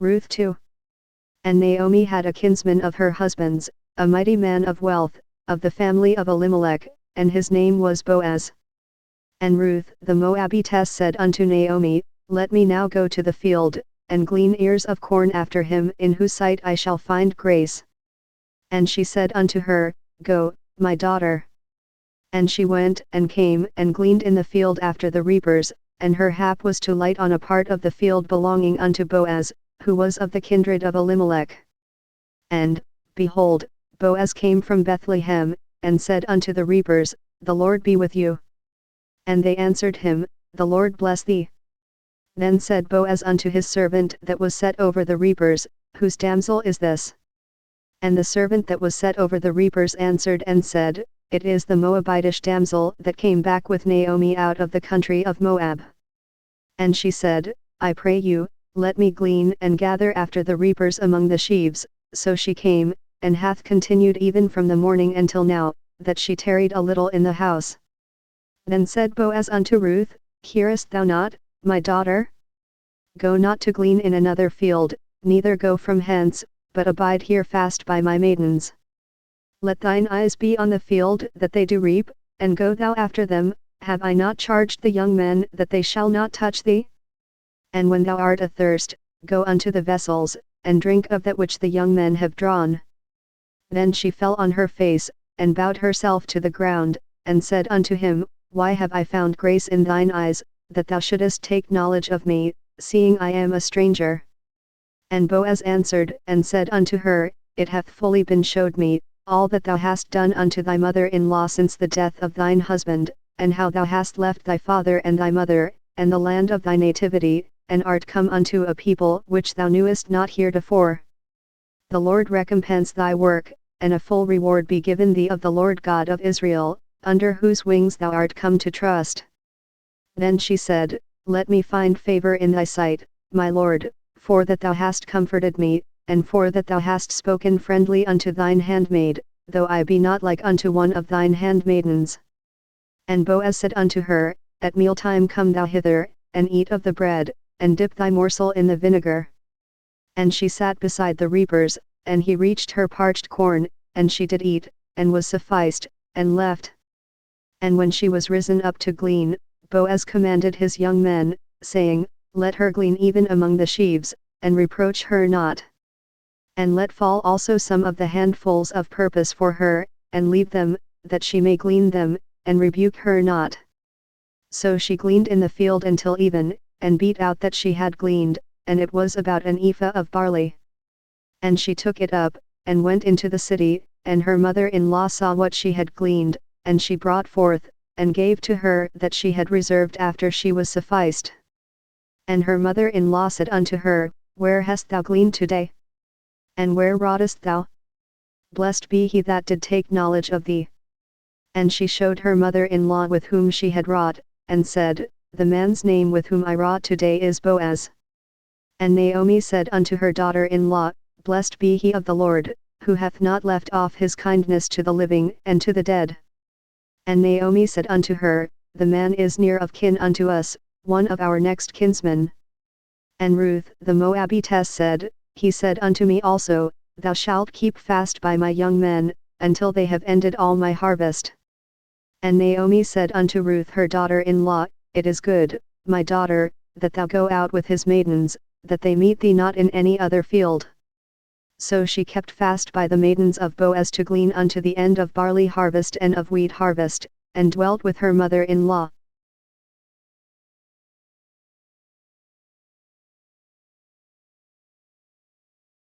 Ruth 2. And Naomi had a kinsman of her husband's, a mighty man of wealth, of the family of Elimelech, and his name was Boaz. And Ruth the Moabitess said unto Naomi, Let me now go to the field, and glean ears of corn after him in whose sight I shall find grace. And she said unto her, Go, my daughter. And she went and came and gleaned in the field after the reapers, and her hap was to light on a part of the field belonging unto Boaz, who was of the kindred of Elimelech. And, behold, Boaz came from Bethlehem, and said unto the reapers, The Lord be with you. And they answered him, The Lord bless thee. Then said Boaz unto his servant that was set over the reapers, Whose damsel is this? And the servant that was set over the reapers answered and said, It is the Moabitish damsel that came back with Naomi out of the country of Moab. And she said, I pray you, let me glean and gather after the reapers among the sheaves. So she came, and hath continued even from the morning until now, that she tarried a little in the house. Then said Boaz unto Ruth, Hearest thou not, my daughter? Go not to glean in another field, neither go from hence, but abide here fast by my maidens. Let thine eyes be on the field that they do reap, and go thou after them. Have I not charged the young men that they shall not touch thee? And when thou art athirst, go unto the vessels, and drink of that which the young men have drawn. Then she fell on her face, and bowed herself to the ground, and said unto him, Why have I found grace in thine eyes, that thou shouldest take knowledge of me, seeing I am a stranger? And Boaz answered and said unto her, It hath fully been showed me, all that thou hast done unto thy mother-in-law since the death of thine husband, and how thou hast left thy father and thy mother, and the land of thy nativity, and art come unto a people which thou knewest not heretofore. The Lord recompense thy work, and a full reward be given thee of the Lord God of Israel, under whose wings thou art come to trust. Then she said, Let me find favor in thy sight, my Lord, for that thou hast comforted me, and for that thou hast spoken friendly unto thine handmaid, though I be not like unto one of thine handmaidens. And Boaz said unto her, At mealtime come thou hither, and eat of the bread, and dip thy morsel in the vinegar. And she sat beside the reapers, and he reached her parched corn, and she did eat, and was sufficed, and left. And when she was risen up to glean, Boaz commanded his young men, saying, Let her glean even among the sheaves, and reproach her not. And let fall also some of the handfuls of purpose for her, and leave them, that she may glean them, and rebuke her not. So she gleaned in the field until even, and beat out that she had gleaned, and it was about an ephah of barley. And she took it up, and went into the city, and her mother-in-law saw what she had gleaned, and she brought forth, and gave to her that she had reserved after she was sufficed. And her mother-in-law said unto her, Where hast thou gleaned today? And where wroughtest thou? Blessed be he that did take knowledge of thee. And she showed her mother-in-law with whom she had wrought, and said, The man's name with whom I wrought today is Boaz. And Naomi said unto her daughter-in-law, Blessed be he of the Lord, who hath not left off his kindness to the living and to the dead. And Naomi said unto her, The man is near of kin unto us, one of our next kinsmen. And Ruth the Moabitess said, He said unto me also, Thou shalt keep fast by my young men, until they have ended all my harvest. And Naomi said unto Ruth her daughter-in-law, It is good, my daughter, that thou go out with his maidens, that they meet thee not in any other field. So she kept fast by the maidens of Boaz to glean unto the end of barley harvest and of wheat harvest, and dwelt with her mother-in-law.